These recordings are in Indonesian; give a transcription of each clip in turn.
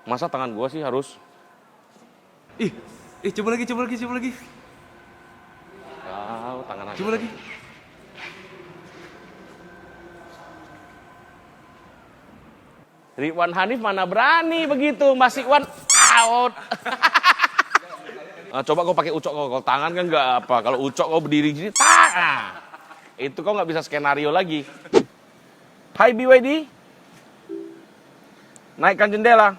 Masa tangan gua sih harus? Coba lagi. Kau tangan aku. Coba lagi. Ridwan Hanif mana berani begitu, Mas Iwan out. Nah, coba kau pakai ucok kau tangan kan nggak apa. Kalau ucok kau berdiri gini, itu kau nggak bisa skenario lagi. Hai BYD, naikkan jendela.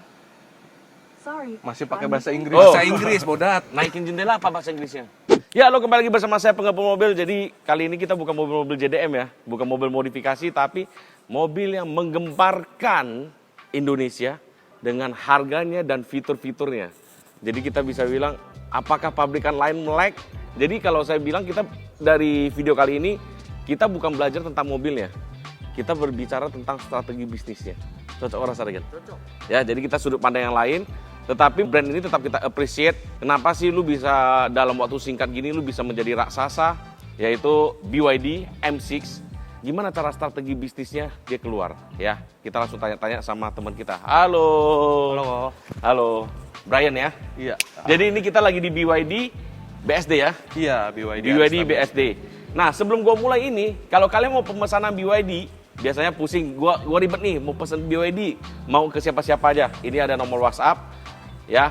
Sorry. Masih pakai bahasa Inggris. Oh. Bahasa Inggris, bodat. Naikin jendela apa bahasa Inggrisnya? Ya, lo kembali lagi bersama saya pengepul mobil. Jadi kali ini kita bukan mobil-mobil JDM ya, bukan mobil modifikasi, tapi mobil yang menggemparkan Indonesia dengan harganya dan fitur-fiturnya. Jadi kita bisa bilang, apakah pabrikan lain melek? Jadi kalau saya bilang kita dari video kali ini, kita bukan belajar tentang mobilnya. Kita berbicara tentang strategi bisnisnya. Cocok orang Saragen? Cocok. Ya, jadi kita sudut pandang yang lain. Tetapi brand ini tetap kita appreciate. Kenapa sih lu bisa dalam waktu singkat gini lu bisa menjadi raksasa? Yaitu BYD M6. Gimana cara strategi bisnisnya dia keluar? Ya, kita langsung tanya-tanya sama teman kita. Halo. Halo. Brian ya? Iya. Jadi ini kita lagi di BYD BSD ya? Iya, BYD. BYD BSD. Nah, sebelum gua mulai ini, kalau kalian mau pemesanan BYD, biasanya pusing, gua ribet nih, mau pesen BYD, mau ke siapa-siapa aja. Ini ada nomor WhatsApp, ya.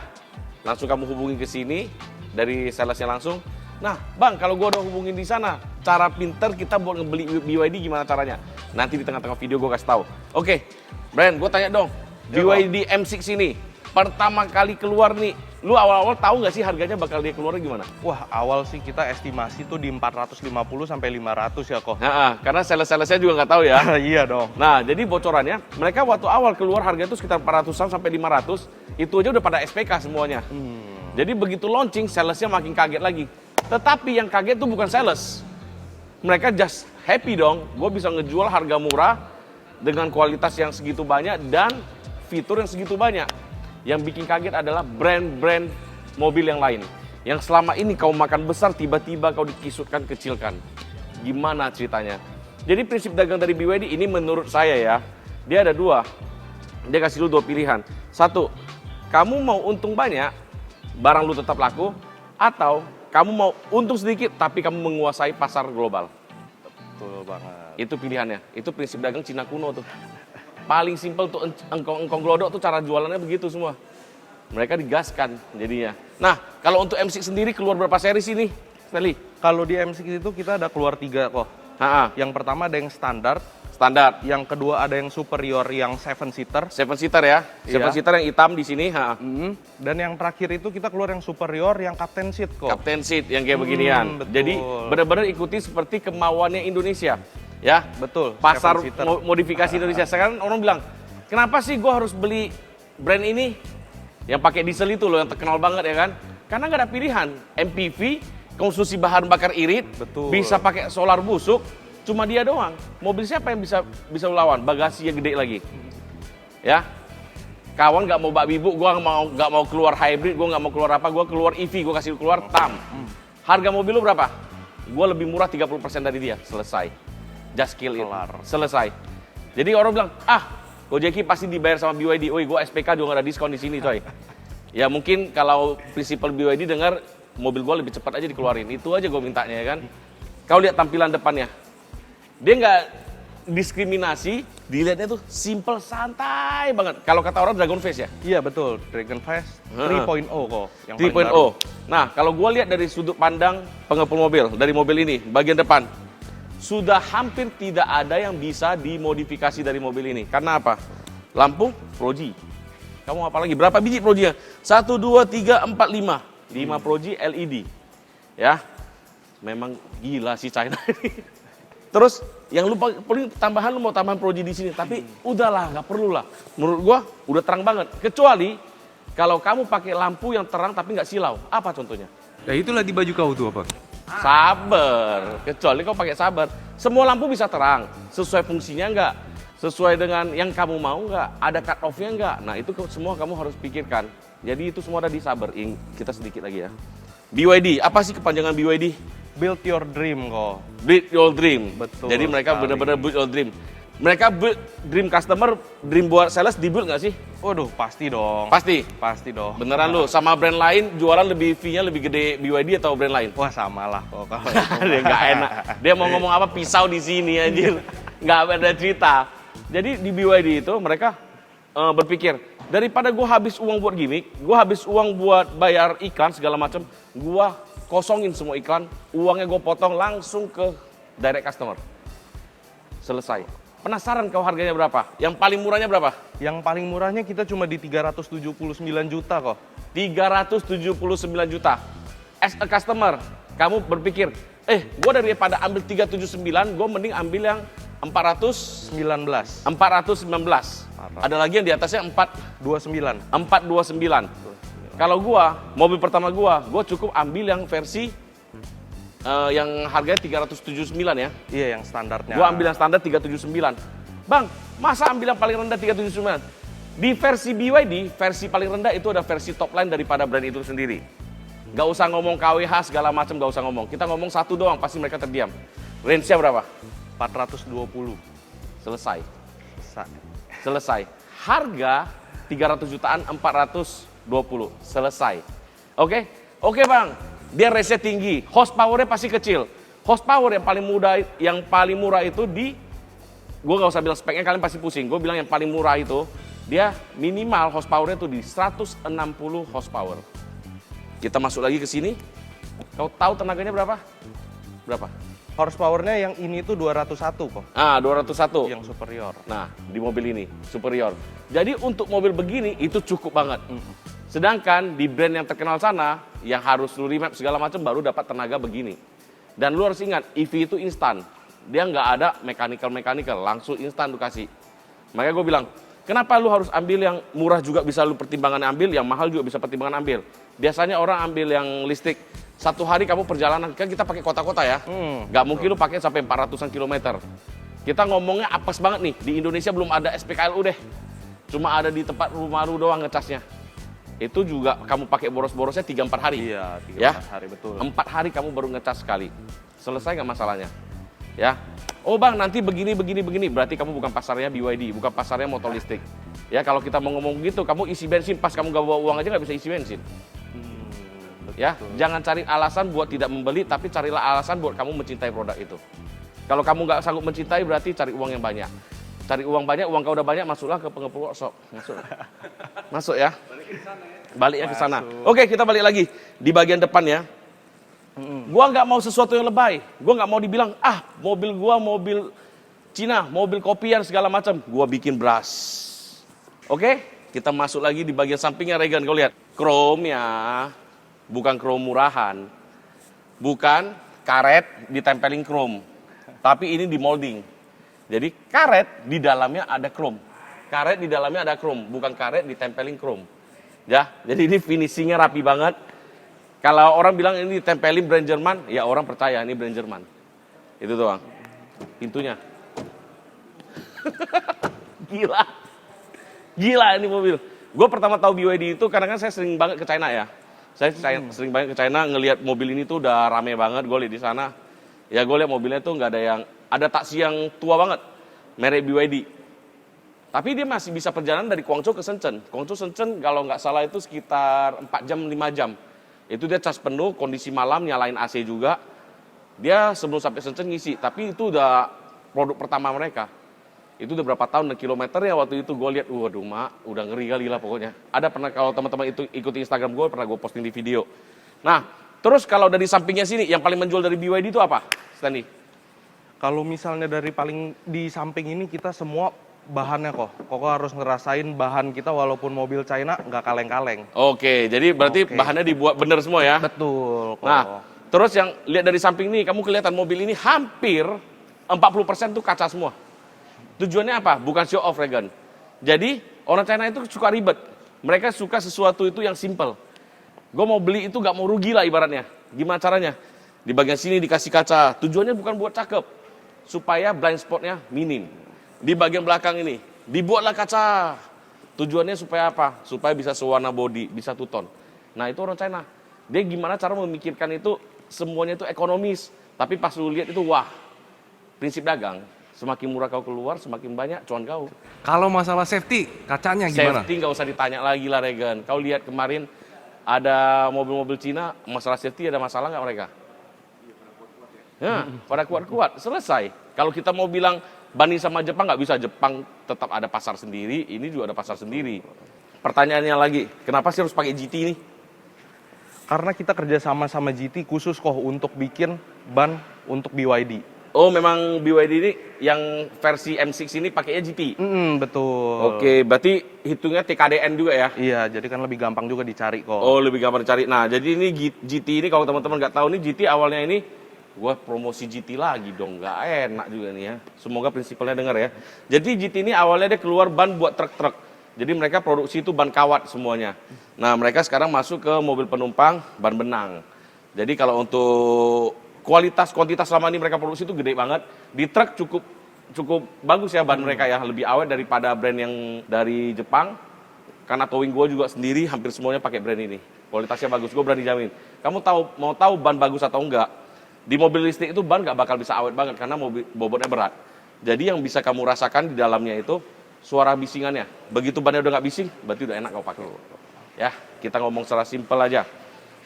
Langsung kamu hubungi ke sini dari salesnya langsung. Nah, Bang, kalau gua udah hubungin di sana, cara pinter kita buat ngebeli BYD gimana caranya? Nanti di tengah-tengah video gua kasih tahu. Oke, Brian, gua tanya dong, BYD M6 ini pertama kali keluar nih, lu awal-awal tahu nggak sih harganya bakal dia keluar gimana? Wah, awal sih kita estimasi tuh di 450 sampai 500 ya kok. Nah, karena sales-salesnya juga nggak tahu ya. Iya dong. Nah, jadi bocorannya, mereka waktu awal keluar harga itu sekitar 400-an sampai 500, itu aja udah pada SPK semuanya. Jadi begitu launching, salesnya makin kaget lagi. Tetapi yang kaget itu bukan sales. Mereka just happy dong, gue bisa ngejual harga murah dengan kualitas yang segitu banyak dan fitur yang segitu banyak. Yang bikin kaget adalah brand-brand mobil yang lain. Yang selama ini kau makan besar, tiba-tiba kau dikisutkan, kecilkan. Gimana ceritanya? Jadi prinsip dagang dari BYD ini menurut saya ya, dia ada dua. Dia kasih lu dua pilihan. Satu, kamu mau untung banyak, barang lu tetap laku, atau kamu mau untung sedikit, tapi kamu menguasai pasar global. Betul banget. Itu pilihannya. Itu prinsip dagang Cina kuno tuh. Paling simpel tuh engkong glodok tuh cara jualannya begitu semua. Mereka digaskan jadinya. Nah, kalau untuk M6 sendiri keluar berapa seri sih nih, Stanley? Kalau di M6 itu kita ada keluar 3 kok. Yang pertama ada yang standar. Standar. Yang kedua ada yang superior yang 7-seater. 7-seater ya. 7-seater yang hitam di sini. Dan yang terakhir itu kita keluar yang superior yang captain seat kok. Captain seat yang kayak beginian. Betul. Jadi benar-benar ikuti seperti kemauannya Indonesia. Ya, Betul. pasar 7-seater. modifikasi Indonesia. Sekarang orang bilang, kenapa sih gue harus beli brand ini? Yang pakai diesel itu loh, yang terkenal banget ya kan? Karena nggak ada pilihan. MPV, konsumsi bahan bakar irit, Betul. bisa pakai solar busuk, cuma dia doang. Mobil siapa yang bisa lawan? Bagasi yang gede lagi. Ya, kawan nggak mau bakbi bu, gue nggak mau keluar hybrid, gue nggak mau keluar apa, gue keluar EV, gue kasih keluar TAM. Harga mobil lu berapa? Gue lebih murah 30% dari dia, selesai. Just kill it. Selesai. Jadi orang bilang, Gojeki pasti dibayar sama BYD. Gue SPK juga gak ada diskon di sini coy. Ya mungkin kalau prinsipal BYD dengar mobil gue lebih cepat aja dikeluarin. Itu aja gue mintanya ya kan. Kau lihat tampilan depannya. Dia nggak diskriminasi, dilihatnya tuh simple, santai banget. Kalau kata orang Dragon Face ya? Iya betul, Dragon Face 3.0 kok. Yang 3.0. Nah kalau gue lihat dari sudut pandang pengepul mobil, dari mobil ini, bagian depan. Sudah hampir tidak ada yang bisa dimodifikasi dari mobil ini. Karena apa? Lampu Proji. Kamu apa lagi? Berapa biji Projinya? 1, 2, 3, 4, 5. 5 Proji LED. Ya, memang gila sih China ini. Terus yang lu paling tambahan lu mau tambahan Proji di sini. Tapi udahlah, nggak perlu lah. Menurut gua udah terang banget. Kecuali kalau kamu pakai lampu yang terang tapi nggak silau. Apa contohnya? Nah itulah di baju kau tuh apa? Sabar, kecuali kau pakai sabar. Semua lampu bisa terang, sesuai fungsinya enggak, sesuai dengan yang kamu mau enggak, ada cut off-nya enggak. Nah itu semua kamu harus pikirkan. Jadi itu semua ada di sabar. Kita sedikit lagi ya. BYD, apa sih kepanjangan BYD? Build your dream kok. Build your dream. Betul Jadi mereka sekali. benar-benar build your dream. Mereka build dream customer, dream buat sales dibuild nggak sih? Waduh, pasti dong. Pasti. Pasti dong. Beneran lu, sama brand lain jualan lebih fee-nya lebih gede BYD atau brand lain? Wah, samalah kok kalau Dia nggak enak. Dia mau ngomong apa pisau di sini anjir. Nggak ada cerita. Jadi di BYD itu mereka berpikir, daripada gue habis uang buat gimmick, gue habis uang buat bayar iklan segala macam, gue kosongin semua iklan, uangnya gue potong langsung ke direct customer. Selesai. Penasaran kau harganya berapa? Yang paling murahnya berapa? Yang paling murahnya kita cuma di 379 juta kok. 379 juta. As a customer, kamu berpikir, gue daripada ambil 379, gue mending ambil yang 419. Ada lagi yang di atasnya 429. 429. Kalau gua, mobil pertama gua cukup ambil yang versi yang harganya 379 ya. Iya, yang standarnya. Gua ambil yang standar 379. Bang, masa ambil yang paling rendah 379? Di versi BYD, versi paling rendah itu ada versi top line daripada brand itu sendiri. Gak usah ngomong KWH segala macam, gak usah ngomong. Kita ngomong satu doang, pasti mereka terdiam. Range-nya berapa? 420. Selesai. Selesai. Harga 300 jutaan 420. Selesai. Oke? Oke, Bang. Dia range-nya tinggi, horsepower-nya pasti kecil. Horsepower yang paling murah itu gue gak usah bilang speknya, kalian pasti pusing. Gue bilang yang paling murah itu, dia minimal horsepower-nya itu di 160 horsepower. Kita masuk lagi ke sini. Kau tahu tenaganya berapa? Berapa? Horsepower-nya yang ini tuh 201 kok. 201. Yang superior. Nah, di mobil ini, superior. Jadi untuk mobil begini, itu cukup banget. Sedangkan di brand yang terkenal sana, yang harus lu remap segala macam, baru dapat tenaga begini. Dan lu harus ingat, EV itu instan. Dia nggak ada mechanical, langsung instan lu kasih. Makanya gue bilang, kenapa lu harus ambil yang murah juga bisa lu pertimbangan ambil, yang mahal juga bisa pertimbangan ambil. Biasanya orang ambil yang listrik. Satu hari kamu perjalanan, kan kita pakai kota-kota ya. Nggak mungkin lu pakai sampai 400-an kilometer. Kita ngomongnya apes banget nih, di Indonesia belum ada SPKLU deh. Cuma ada di tempat rumah lu doang ngecasnya. Itu juga kamu pakai boros-borosnya 3-4 hari. Iya, 3-4 hari, betul. 4 hari kamu baru ngecas sekali. Selesai nggak masalahnya? Ya. Oh bang, nanti begini. Berarti kamu bukan pasarnya BYD, bukan pasarnya motor listrik. Ya, kalau kita mau ngomong gitu, kamu isi bensin, pas kamu gak bawa uang aja nggak bisa isi bensin. Ya, jangan cari alasan buat tidak membeli, tapi carilah alasan buat kamu mencintai produk itu. Kalau kamu nggak sanggup mencintai, berarti cari uang yang banyak. Cari uang banyak, uang kau udah banyak, masuklah ke pengepul workshop. Masuk ya. Baliknya ke sana. Oke, kita balik lagi di bagian depan ya. Gua nggak mau sesuatu yang lebay. Gua nggak mau dibilang, mobil gua mobil Cina, mobil kopian segala macam. Gua bikin brush. Oke, kita masuk lagi di bagian sampingnya Regan. Kau lihat, chrome ya, bukan chrome murahan, bukan karet ditempelin chrome, tapi ini di molding. Jadi karet di dalamnya ada chrome. Karet di dalamnya ada chrome, bukan karet ditempelin chrome. Ya, jadi ini finishingnya rapi banget. Kalau orang bilang ini ditempelin brand Jerman, ya orang percaya ini brand Jerman. Itu doang. Pintunya. Gila. Gila ini mobil. Gue pertama tahu BYD itu karena kan saya sering banget ke China ya. Saya sering banget ke China ngelihat mobil ini tuh udah rame banget. Gue lihat di sana. Ya gue lihat mobilnya tuh nggak ada yang, ada taksi yang tua banget, merek BYD. Tapi dia masih bisa perjalanan dari Guangzhou ke Shenzhen. Guangzhou Shenzhen kalau nggak salah itu sekitar 4 jam, 5 jam. Itu dia cas penuh, kondisi malam, nyalain AC juga. Dia sebelum sampai Shenzhen ngisi. Tapi itu udah produk pertama mereka. Itu udah berapa tahun dan kilometer ya waktu itu gue lihat, waduh mak, udah ngeri kali lah pokoknya. Ada pernah, kalau teman-teman itu ikuti Instagram gue, pernah gue posting di video. Nah, terus kalau dari sampingnya sini, yang paling menjual dari BYD itu apa, Stanley? Kalau misalnya dari paling di samping ini kita semua bahannya kok harus ngerasain bahan kita walaupun mobil China nggak kaleng-kaleng. Oke, jadi berarti bahannya dibuat bener semua ya? Betul. Nah, terus yang lihat dari samping nih, kamu kelihatan mobil ini hampir 40% tuh kaca semua. Tujuannya apa? Bukan show off, Regan. Jadi orang China itu suka ribet. Mereka suka sesuatu itu yang simple. Gue mau beli itu gak mau rugi lah ibaratnya. Gimana caranya? Di bagian sini dikasih kaca. Tujuannya bukan buat cakep. Supaya blind spotnya minim. Di bagian belakang ini dibuatlah kaca. Tujuannya supaya apa? Supaya bisa sewarna body, bisa two tone. Nah itu orang China. Dia gimana cara memikirkan itu semuanya itu ekonomis. Tapi pas lu lihat itu wah, prinsip dagang. Semakin murah kau keluar, semakin banyak cuan kau. Kalau masalah safety, kacanya gimana? Safety nggak usah ditanya lagi lah, Regan. Kau lihat kemarin ada mobil-mobil Cina, masalah safety ada masalah nggak mereka? Ya, pada kuat-kuat, selesai. Kalau kita mau bilang banding sama Jepang, nggak bisa. Jepang tetap ada pasar sendiri, ini juga ada pasar sendiri. Pertanyaannya lagi, kenapa sih harus pakai GT ini? Karena kita kerja sama GT khusus kok untuk bikin ban untuk BYD. Oh, memang BYD ini yang versi M6 ini pakainya GT? Betul. Oke, berarti hitungnya TKDN juga ya? Iya, jadi kan lebih gampang juga dicari kok. Oh, lebih gampang dicari. Nah, jadi ini GT ini kalau teman-teman nggak tahu nih, GT awalnya ini gua promosi GT lagi dong, nggak enak juga nih ya. Semoga prinsipalnya dengar ya. Jadi GT ini awalnya dia keluar ban buat truk-truk. Jadi mereka produksi itu ban kawat semuanya. Nah, mereka sekarang masuk ke mobil penumpang ban benang. Jadi kalau untuk kuantitas selama ini mereka produksi itu gede banget. Di truk cukup bagus ya ban mereka ya, lebih awet daripada brand yang dari Jepang. Karena towing gue juga sendiri hampir semuanya pakai brand ini. Kualitasnya bagus, gue berani jamin. Kamu mau tahu ban bagus atau enggak? Di mobil listrik itu ban nggak bakal bisa awet banget karena mobil bobotnya berat. Jadi yang bisa kamu rasakan di dalamnya itu suara bisingannya. Begitu bannya udah nggak bising, berarti udah enak kau pakai. Ya, kita ngomong secara simpel aja.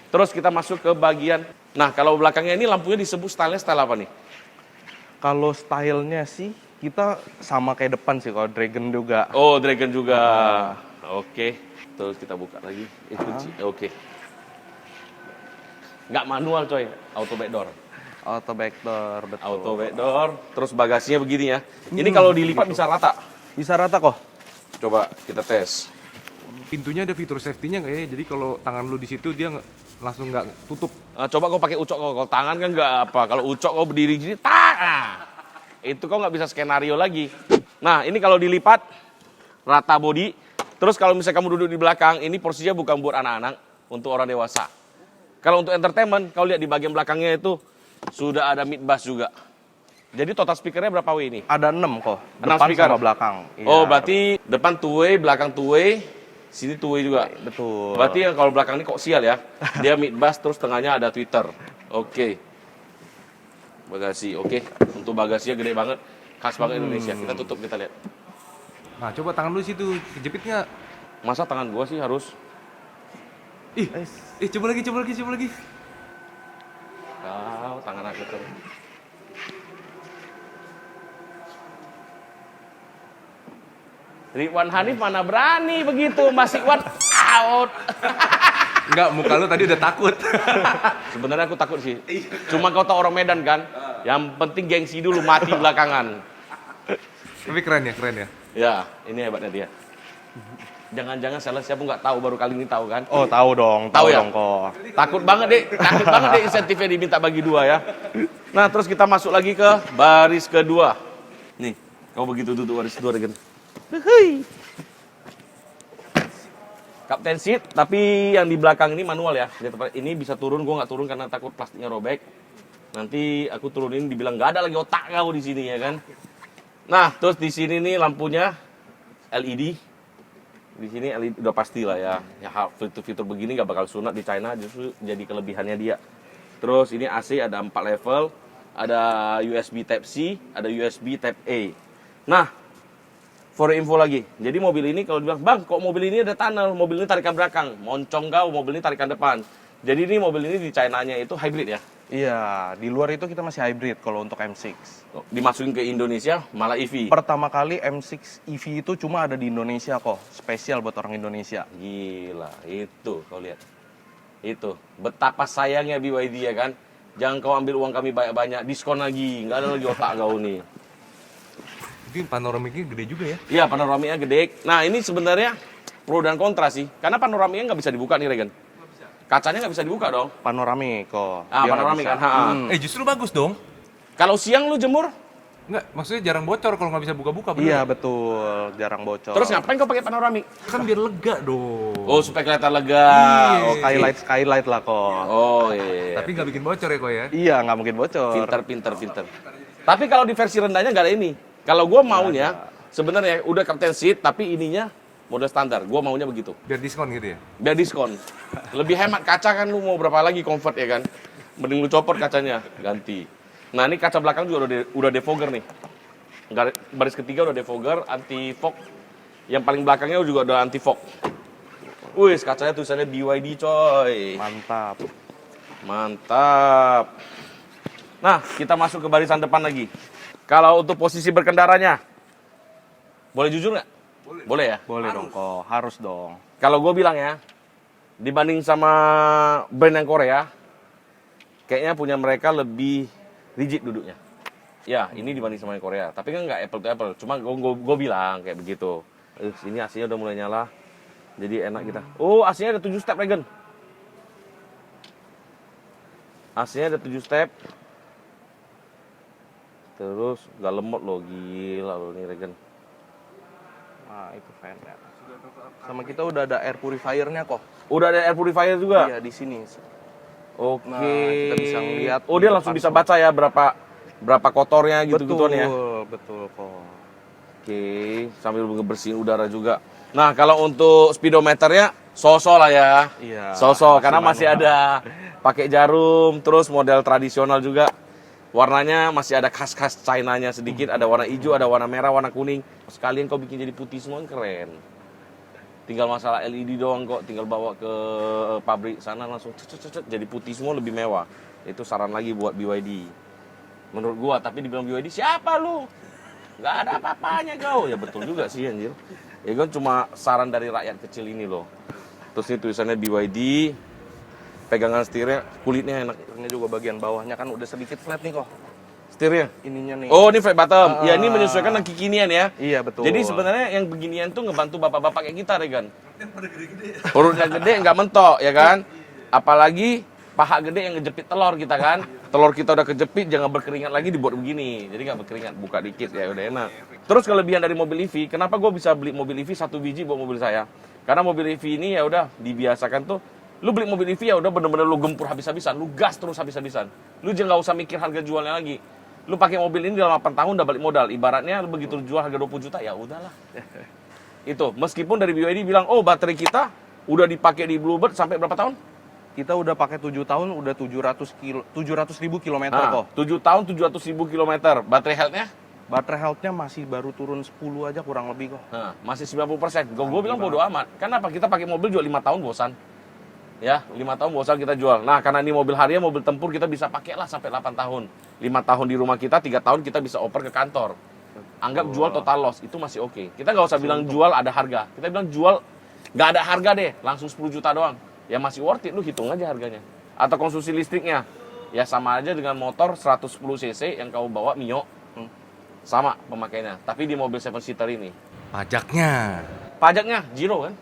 Terus kita masuk ke bagian, nah kalau belakangnya ini lampunya disebut style apa nih? Kalau stylenya sih kita sama kayak depan sih, kalau Dragon juga. Oh, Dragon juga. Oke, terus kita buka lagi. Oke. Nggak manual coy, auto back door. Auto back door, betul. Auto back door, terus bagasinya begini ya. Ini kalau dilipat bisa rata. Bisa rata kok. Coba kita tes. Pintunya ada fitur safety-nya nggak ya? Jadi kalau tangan lu di situ dia langsung nggak tutup. Coba kau pakai ucok kau, kalau tangan kan nggak apa. Kalau ucok kau berdiri gini, tak. Nah, itu kau nggak bisa skenario lagi. Nah, ini kalau dilipat rata body. Terus kalau misalnya kamu duduk di belakang, ini porsinya bukan buat anak-anak, untuk orang dewasa. Kalau untuk entertainment, kau lihat di bagian belakangnya itu sudah ada mid bass juga. Jadi total speakernya berapa W ini? Ada 6 kok. 6 Depan speaker sama belakang. Iya. Oh, berarti depan 2-way, belakang 2-way, sini 2-way juga. Betul. Berarti yang kalau belakang ini kok sial ya. Dia mid bass terus tengahnya ada tweeter. Oke. Bagasi, oke. Untuk bagasinya gede banget. Khas banget Indonesia. Kita tutup, kita lihat. Nah, coba tangan lu di situ, kejepit nggak? Masa tangan gua sih harus? Coba lagi. Kau, tangan aku tuh. Ridwan Hanif mana berani begitu, masih out. Enggak, muka lu tadi udah takut. Sebenarnya aku takut sih. Cuma kau tau orang Medan kan? Yang penting gengsi dulu, mati belakangan. Tapi keren ya. Ya, ini hebatnya dia. Jangan-jangan salesnya pun nggak tahu, baru kali ini tahu kan? Oh, tahu dong, Tahu ya? kok. Takut banget deh insentifnya diminta bagi 2 ya. Nah, terus kita masuk lagi ke baris kedua. Nih, kau begitu duduk baris 2 Regen. Captain seat, tapi yang di belakang ini manual ya. Ini bisa turun, gue nggak turun karena takut plastiknya robek. Nanti aku turunin dibilang nggak ada lagi otak kau di sini ya kan. Nah, terus di sini nih lampunya LED. Di sini LED udah pasti lah ya. Ya fitur-fitur begini nggak bakal sunat di China, justru jadi kelebihannya dia. Terus ini AC ada 4 level, ada USB Type C, ada USB Type A. Nah, for info lagi. Jadi mobil ini kalau dibilang, "Bang, kok mobil ini ada tunnel, mobil ini tarikan belakang." Moncong kau, mobil ini tarikan depan. Jadi ini mobil ini di China-nya itu hybrid ya. Iya, di luar itu kita masih hybrid kalau untuk M6. Dimasukin ke Indonesia malah EV. Pertama kali M6 EV itu cuma ada di Indonesia kok, spesial buat orang Indonesia. Gila, itu kau lihat. Itu, betapa sayangnya BYD ya kan. Jangan kau ambil uang kami banyak-banyak, diskon lagi. Nggak ada lagi otak kau nih. Mungkin panoramiknya gede juga ya. Iya, panoramiknya gede. Nah, ini sebenarnya pro dan kontra sih. Karena panoramiknya nggak bisa dibuka nih, Regen. Kacanya nggak bisa dibuka dong. Panoramik kok. Ah, Dia nggak panoramik bisa. kan. Ha. Justru bagus dong. Kalau siang lu jemur, Enggak, maksudnya jarang bocor kalau nggak bisa buka-buka. Bener Iya, nggak? betul. Jarang bocor. terus ngapain kau pakai panoramik? Kan biar lega dong. Oh, supaya kelihatan lega. Oh, skylight lah kok. Oh, iya. Tapi nggak bikin bocor ya kok ya. Iya, nggak mungkin bocor. Pinter. Tapi kalau di versi rendahnya nggak ada ini. Kalau gua maunya, sebenarnya udah Captain Seat, tapi ininya model standar. Gua maunya begitu. Biar diskon gitu ya. Biar diskon. Lebih hemat kaca kan, lu mau berapa lagi comfort ya kan? Mending lu copot kacanya, ganti. Nah, ini kaca belakang juga udah defogger nih. Baris ketiga udah defogger, anti fog. Yang paling belakangnya juga udah anti fog. Wih, kacanya tulisannya BYD coy. Mantap. Mantap. Nah, kita masuk ke barisan depan lagi. Kalau untuk posisi berkendaranya, boleh jujur nggak? Boleh ya? Boleh dong kok, harus dong. Kalau gue bilang ya, dibanding sama brand yang Korea, kayaknya punya mereka lebih rigid duduknya. Ya, ini dibanding sama yang Korea. Tapi kan nggak apple to apple. Cuma gue bilang kayak begitu. Ini AC-nya udah mulai nyala. Jadi enak kita. Oh, AC-nya ada 7 step, Regen. AC-nya ada 7 step. Terus nggak lemot loh, gila loh nih Regen. Nah, itu fan-nya. Sama kita udah ada air purifier-nya kok. Udah ada air purifier juga? Iya, di sini. Oke. Nah, kita bisa ngeliat. Oh, dia langsung bisa baca ya berapa kotornya gitu-gituan ya. Betul kok. Oke, sambil ngebersihin udara juga. Nah, kalau untuk speedometernya so-so lah ya. Iya. So-so karena masih ada pakai jarum, terus model tradisional juga. Warnanya masih ada khas-khas China-nya sedikit, ada warna hijau, ada warna merah, warna kuning. Sekalian kau bikin jadi putih semua keren. Tinggal masalah LED doang kok, tinggal bawa ke pabrik sana langsung jadi putih semua, lebih mewah. Itu saran lagi buat BYD. Menurut gua, tapi dibilang BYD siapa lu? Nggak ada apa-apanya kau. Ya betul juga sih anjir. Ya kan cuma saran dari rakyat kecil ini loh. Terus ini tulisannya BYD. Pegangan setirnya, kulitnya enak. Ini juga bagian bawahnya kan udah sedikit flat nih kok. Setirnya? Ininya nih. Oh, ini flat bottom. Ya ini menyesuaikan dengan kekinian ya. Iya, betul. Jadi sebenarnya yang beginian tuh ngebantu bapak-bapak kayak kita, Regan. Perutnya gede nggak mentok, ya kan? Apalagi paha gede yang ngejepit telur kita kan. Telur kita udah kejepit, jangan berkeringat lagi dibuat begini. Jadi nggak berkeringat, buka dikit ya udah enak. Terus kelebihan dari mobil EV, kenapa gue bisa beli mobil EV 1 biji buat mobil saya? Karena mobil EV ini ya udah dibiasakan tuh, lu beli mobil EV ya udah bener-bener lu gempur habis-habisan, lu gas terus habis-habisan. Lu jangan nggak usah mikir harga jualnya lagi. Lu pakai mobil ini dalam 8 tahun udah balik modal. Ibaratnya lu begitu jual harga 20 juta ya udahlah. Itu meskipun dari BYD bilang, "Oh, baterai kita udah dipakai di Bluebird sampai berapa tahun?" Kita udah pakai 7 tahun, udah 700.000 kilometer kok. 7 tahun 700.000 kilometer. Baterai health-nya? Baterai health-nya masih baru turun 10 aja kurang lebih kok. Nah, masih 90%. Gue bilang bodo amat. Kenapa? Kita pakai mobil juga 5 tahun bosan. Ya, 5 tahun bosan kita jual. Nah, karena ini mobil harian, mobil tempur, kita bisa pakai lah sampai 8 tahun. 5 tahun di rumah kita, 3 tahun kita bisa oper ke kantor. Anggap jual total loss, itu masih oke. Kita nggak usah bilang jual ada harga. Kita bilang jual nggak ada harga deh, langsung 10 juta doang. Ya masih worth it, lu hitung aja harganya. Atau konsumsi listriknya, ya sama aja dengan motor 110 cc yang kau bawa Mio. Sama pemakaiannya, tapi di mobil 7-seater ini. Pajaknya zero kan?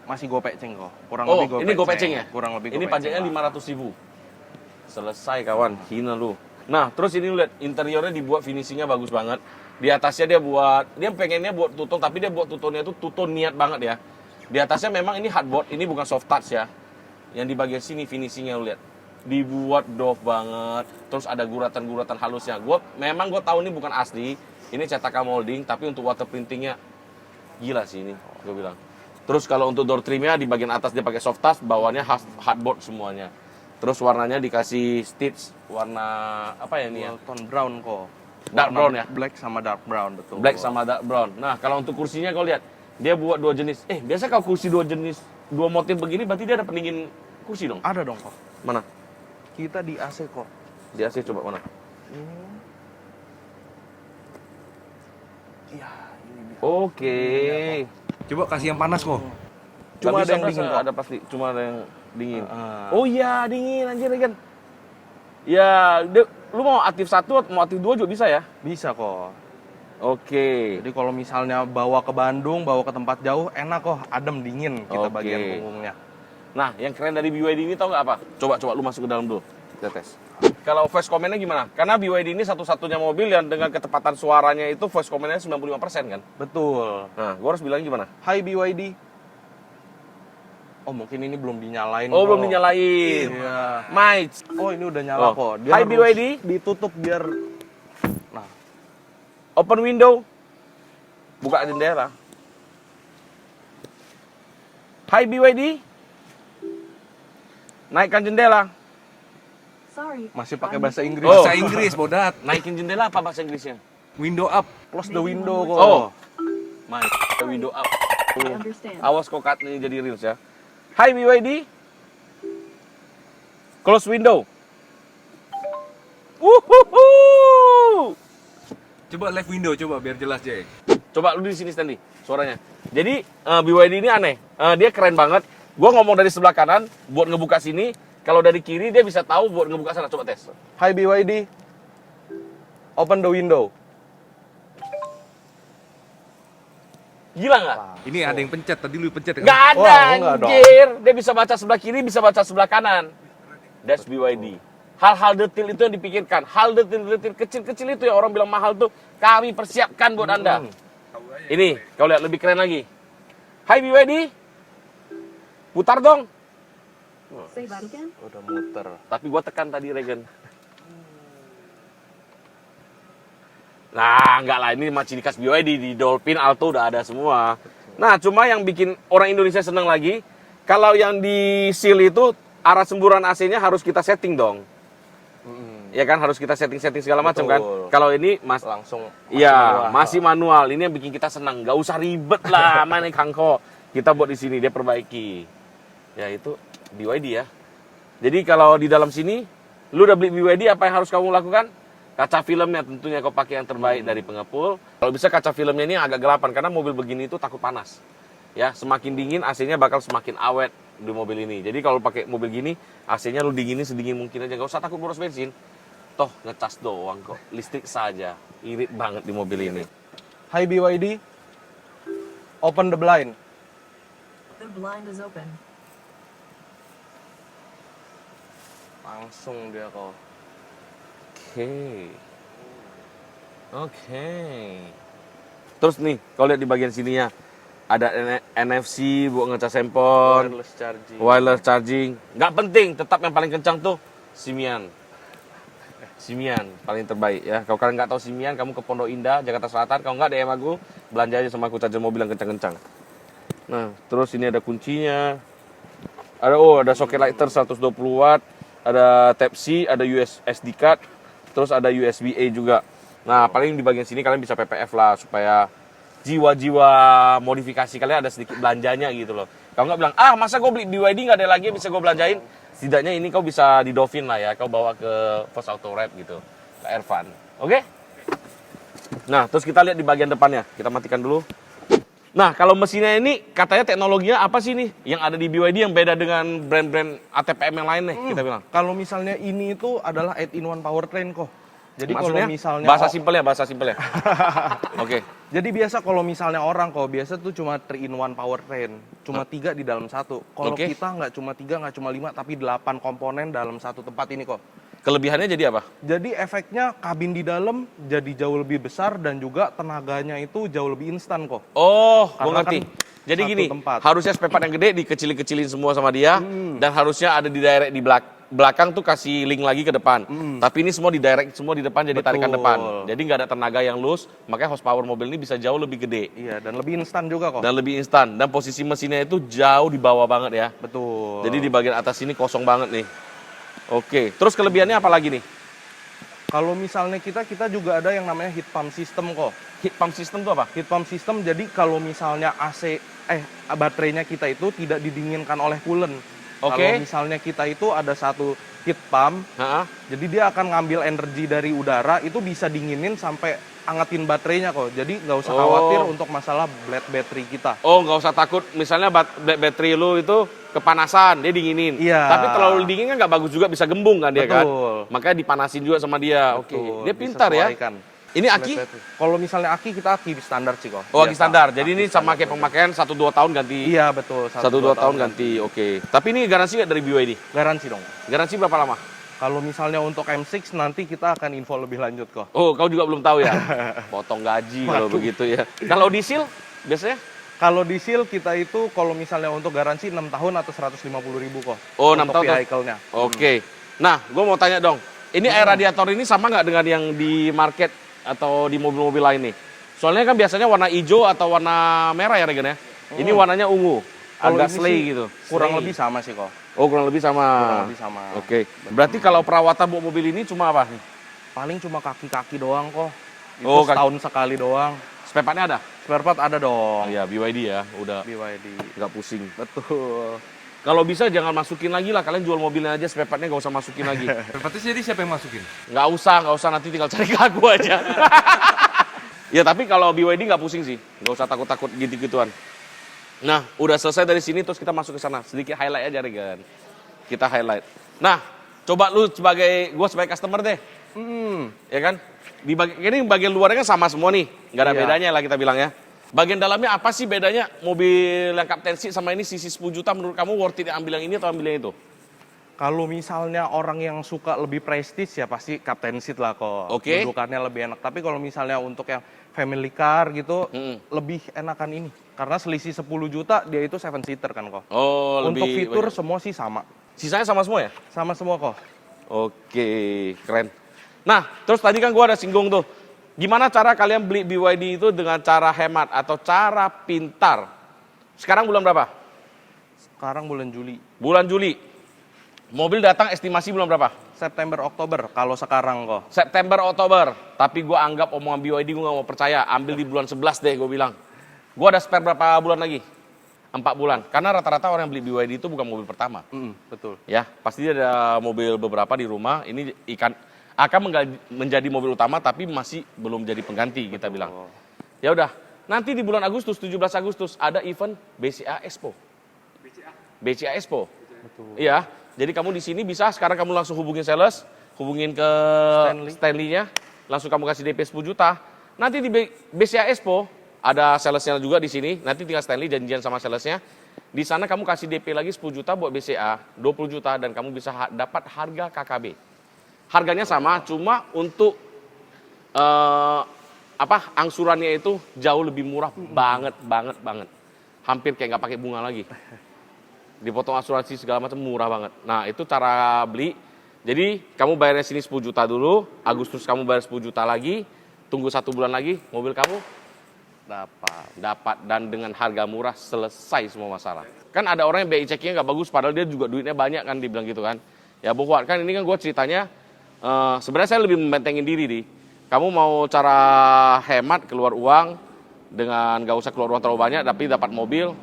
Masih gopeceng kok. Kurang Oh, lebih ini gopeceng ya? Kurang lebih Ini gopeceng pajaknya lah. 500.000. Selesai kawan, hina lu. Nah, terus ini lihat interiornya dibuat finishingnya bagus banget. Di atasnya dia pengennya buat tuton, tapi dia buat tutonnya itu tuton niat banget ya. Di atasnya memang ini hardboard, ini bukan soft touch ya. Yang di bagian sini finishingnya lu lihat. Dibuat doff banget, terus ada guratan-guratan halusnya. Gue tahu ini bukan asli, ini cetakan molding, tapi untuk water printingnya gila sih ini, gue bilang. Terus kalau untuk door trimnya di bagian atas dia pakai soft touch, bawahnya hardboard semuanya. Terus warnanya dikasih stitch warna apa ya ini ya? Tone brown kok. Dark brown ya? Black sama dark brown, betul. Black sama dark brown. Nah, kalau untuk kursinya kau lihat, dia buat 2 jenis. Biasa kalau kursi 2 jenis, 2 motif begini berarti dia ada pendingin kursi dong? Ada dong kok. Mana? Kita di AC kok. Di AC coba mana? Iya, ini dia. Oke. Coba kasih yang panas kok. Cuma Nggak ada yang bisa, dingin nggak? kok. Ada pasti. Cuma ada yang dingin. Ah. Oh iya, dingin anjir kan. Ya, lu mau aktif 1 atau mau aktif 2 juga bisa ya? Bisa kok. Oke. Jadi kalau misalnya bawa ke Bandung, bawa ke tempat jauh, enak kok, adem dingin kita Oke. bagian punggungnya. Nah, yang keren dari BYD ini tau nggak apa? Coba lu masuk ke dalam dulu. Kita tes. Kalau voice command-nya gimana? Karena BYD ini satu-satunya mobil yang dengan ketepatan suaranya itu voice command-nya 95% kan? Betul. Nah, gua harus bilang gimana? Hai BYD. Oh, mungkin ini belum dinyalain. Oh, kok. belum dinyalain. Iya. Mic. Oh, ini udah nyala Oh. kok. Hai, harus BYD. ditutup biar nah, Open window. Buka jendela. Hai BYD. Naikkan jendela. Sorry. masih pakai bahasa Inggris. Oh. Bahasa Inggris, bodat. Naikin jendela apa bahasa Inggrisnya? Window up. Close the window kok. Oh. My window up. I understand. Awas kok cut ini jadi reels ya. Hai BYD. Close window. Wuhuhu. Coba left window coba biar jelas, Jack. Coba lu di sini Stanley suaranya. Jadi BYD ini aneh. Dia keren banget. Gua ngomong dari sebelah kanan buat ngebuka sini. Kalau dari kiri dia bisa tahu buat ngebuka sana. Coba tes. Hi BYD. Open the window. Gila nggak? Ini ada yang pencet, tadi lu pencet kan? Nggak ada Wah, nggak dong. anjir. Dia bisa baca sebelah kiri, bisa baca sebelah kanan. That's BYD. Hal-hal detail itu yang dipikirkan. Hal detail kecil-kecil itu yang orang bilang mahal tuh kami persiapkan buat Anda. Ini, kau lihat lebih keren lagi. Hai BYD. Putar dong. Say that again. Udah muter. Tapi gua tekan tadi Regen. Nah, enggak lah, ini ciri khas BYD di Dolphin, Alto udah ada semua. Nah, cuma yang bikin orang Indonesia senang lagi, kalau yang di seal itu arah semburan AC-nya harus kita setting dong. Ya kan, harus kita setting-setting segala macam kan. Betul. Kalau ini Langsung iya, masih manual. Ini yang bikin kita senang. Nggak usah ribet lah, mana Kangko. Kita buat di sini, dia perbaiki. Ya itu BYD ya. Jadi kalau di dalam sini, lu udah beli BYD, apa yang harus kamu lakukan? Kaca filmnya tentunya kau pakai yang terbaik dari pengepul. Kalau bisa kaca filmnya ini agak gelapan, karena mobil begini itu takut panas. Ya, semakin dingin AC-nya bakal semakin awet di mobil ini. Jadi kalau pakai mobil gini, AC-nya lu dinginin sedingin mungkin aja. Nggak usah takut boros bensin. Toh ngecas doang kok, listrik saja. Irit banget di mobil ini. Hi BYD. Open the blind. The blind is open. Langsung dia kok. Oke. Terus nih, kalau lihat di bagian sininya ada NFC buat ngecas handphone, wireless charging. Nggak penting, tetap yang paling kencang tuh Simian. Simian paling terbaik ya. Kalau kalian nggak tahu Simian, kamu ke Pondok Indah, Jakarta Selatan. Kalau nggak DM aku, belanja aja sama aku charger mobil yang kencang-kencang. Nah, terus ini ada kuncinya. Ada soket lighter 120 watt, ada Type C, ada SD card, terus ada USB-A juga. Nah, paling di bagian sini kalian bisa PPF lah supaya jiwa-jiwa modifikasi kalian ada sedikit belanjanya gitu loh. Kalau nggak bilang, masa gue beli BYD nggak ada lagi yang bisa gue belanjain? Setidaknya ini kau bisa di Dolphin lah ya, kau bawa ke First Auto Wrap gitu, ke Ervan. Oke? Nah, terus kita lihat di bagian depannya. Kita matikan dulu. Nah, kalau mesinnya ini katanya teknologinya apa sih nih yang ada di BYD yang beda dengan brand-brand ATPM yang lain nih, kita bilang. Kalau misalnya ini itu adalah 8-in-1 powertrain kok. Jadi kalau Maksudnya, misalnya bahasa simpel ya. Oke. Jadi biasa kalau misalnya orang kok biasa tuh cuma 3-in-1 powertrain, cuma 3 di dalam satu. Kalau Oke. kita nggak cuma 3, nggak cuma 5, tapi 8 komponen dalam satu tempat ini kok. Kelebihannya jadi apa? Jadi efeknya kabin di dalam jadi jauh lebih besar dan juga tenaganya itu jauh lebih instan kok. Oh, gue Karena ngerti. kan Jadi satu gini, tempat. harusnya spare part yang gede dikecil-kecilin semua sama dia, dan harusnya ada di direct di belakang tuh kasih link lagi ke depan. Tapi ini semua di direct semua di depan jadi tarikan Betul. depan. Jadi nggak ada tenaga yang loose, makanya horsepower mobil ini bisa jauh lebih gede Iya, dan lebih instan juga kok. dan lebih instan. Dan posisi mesinnya itu jauh di bawah banget ya. Betul. Jadi di bagian atas ini kosong banget nih. Oke, terus kelebihannya apa lagi nih? kalau misalnya kita juga ada yang namanya heat pump system kok. Heat pump system tuh apa? Heat pump system jadi kalau misalnya baterainya kita itu tidak didinginkan oleh coolant. Oke. Kalau misalnya kita itu ada satu heat pump, Heeh. jadi dia akan ngambil energi dari udara itu bisa dinginin sampai angetin baterainya kok. Jadi nggak usah Oh. khawatir untuk masalah flat battery kita. Oh, nggak usah takut. Misalnya baterai lu itu kepanasan, dia dinginin. Iya. Tapi terlalu dingin kan nggak bagus juga, bisa gembung kan dia kan. Betul. Makanya dipanasin juga sama dia. Oke. Betul, Dia bisa pintar ya. sesuaikan. Ini aki? Flat battery. Kalau misalnya aki kita aki standar sih kok. Oh, aki Biasa. standar. Jadi Aki ini sama standar. kayak pemakaian 1-2 tahun ganti. Iya betul. 1-2 tahun ganti. Oke. Tapi ini garansi nggak dari BYD? Garansi dong. Garansi berapa lama? Kalau misalnya untuk M6 nanti kita akan info lebih lanjut kok. Oh, kau juga belum tahu ya? Potong gaji kalau Waduh. begitu ya. Kalau diesel biasanya? Kalau diesel kita itu kalau misalnya untuk garansi 6 tahun atau 150.000 kok. Oh, 6 untuk tahun. vehicle-nya. Oke. Nah, gue mau tanya dong. Ini air radiator ini sama nggak dengan yang di market atau di mobil-mobil lain nih? Soalnya kan biasanya warna hijau atau warna merah ya Regen ya? Ini warnanya ungu. Kalau Agak ini slay sih gitu. Kurang Slay. lebih sama sih kok. Oh, kurang lebih sama. Kurang lebih sama. Oke. Berarti kalau perawatan buat mobil ini cuma apa nih? Paling cuma kaki-kaki doang kok. Itu Oh, setahun sekali doang. Spare part-nya ada? Spare part ada dong. Iya, BYD ya, udah BYD. nggak pusing. Betul. Kalau bisa jangan masukin lagi lah, kalian jual mobilnya aja, spare part-nya nggak usah masukin lagi. Berarti jadi siapa yang masukin? Nggak usah, nanti tinggal cari ke aku aja. Ya tapi kalau BYD nggak pusing sih, nggak usah takut-takut gitu-gituan. Nah, udah selesai dari sini, terus kita masuk ke sana. Sedikit highlight aja, Regan. Kita highlight. Nah, coba lu gue sebagai customer deh. Ya kan? Ini bagian luarnya kan sama semua nih. Nggak ada Iya. bedanya lah kita bilang ya. Bagian dalamnya apa sih bedanya mobil yang Captain Seat sama ini sisi 10 juta menurut kamu worth it ambil yang ini atau ambil yang itu? Kalau misalnya orang yang suka lebih prestis ya pasti Captain Seat lah kok. Oke. Dudukannya lebih enak. Tapi kalau misalnya untuk yang family car gitu, lebih enakan ini. Karena selisih 10 juta dia itu 7 seater kan kok. Oh, Untuk lebih fitur banyak. semua sih sama. Sisanya sama semua ya? Sama semua kok. Oke, keren. Nah, terus tadi kan gua ada singgung tuh. Gimana cara kalian beli BYD itu dengan cara hemat atau cara pintar? Sekarang bulan berapa? Sekarang bulan Juli. Bulan Juli. Mobil datang estimasi bulan berapa? September, Oktober kalau sekarang kok. September, Oktober. Tapi gua anggap omongan BYD gua gak mau percaya. Ambil di bulan 11 deh gue bilang. Gua ada spare berapa bulan lagi? 4 bulan. Karena rata-rata orang yang beli BYD itu bukan mobil pertama. Betul. Ya, pasti dia ada mobil beberapa di rumah. Ini akan menjadi mobil utama tapi masih belum jadi pengganti kita bilang. Ya udah, nanti di bulan Agustus 17 Agustus ada event BCA Expo. BCA Expo. Betul. Iya, jadi kamu di sini bisa sekarang kamu langsung hubungin sales, hubungin ke Stanley-nya, langsung kamu kasih DP 10 juta. Nanti di BCA Expo ada salesnya juga di sini. Nanti tinggal Stanley janjian sama salesnya. Di sana kamu kasih DP lagi 10 juta buat BCA, 20 juta dan kamu bisa dapat harga KKB. Harganya sama, cuma untuk angsurannya itu jauh lebih murah banget. Hampir kayak nggak pakai bunga lagi. Dipotong asuransi segala macam murah banget. Nah, itu cara beli. Jadi, kamu bayarnya sini 10 juta dulu, Agustus kamu bayar 10 juta lagi, tunggu 1 bulan lagi, mobil kamu dapat dan dengan harga murah selesai semua masalah. Kan ada orang yang BI checkingnya nggak bagus, padahal dia juga duitnya banyak kan, dibilang gitu kan. Ya, buat kan ini kan gue ceritanya, sebenarnya saya lebih membentengin diri nih. Kamu mau cara hemat keluar uang dengan nggak usah keluar uang terlalu banyak, tapi dapat mobil,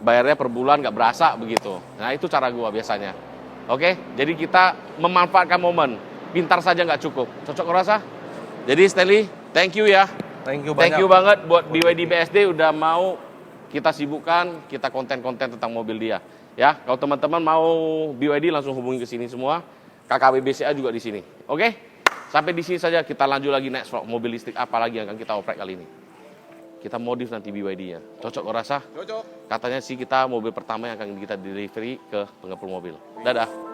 bayarnya per bulan nggak berasa begitu. Nah itu cara gua biasanya. Oke, jadi kita memanfaatkan momen. Pintar saja nggak cukup. Cocok ngerasa? Jadi Stanley, thank you ya. Thank you Thank banyak. you banget buat BYD BSD udah mau kita sibukkan, kita konten-konten tentang mobil dia. Ya, kalau teman-teman mau BYD langsung hubungi ke sini semua. KKB BCA juga di sini. Oke? Sampai di sini saja, kita lanjut lagi next vlog. Mobil listrik apa lagi yang akan kita oprek kali ini. Kita modif nanti BYD-nya. Cocok kok rasa? Cocok. Katanya sih kita mobil pertama yang akan kita delivery ke pengepul mobil. Dadah.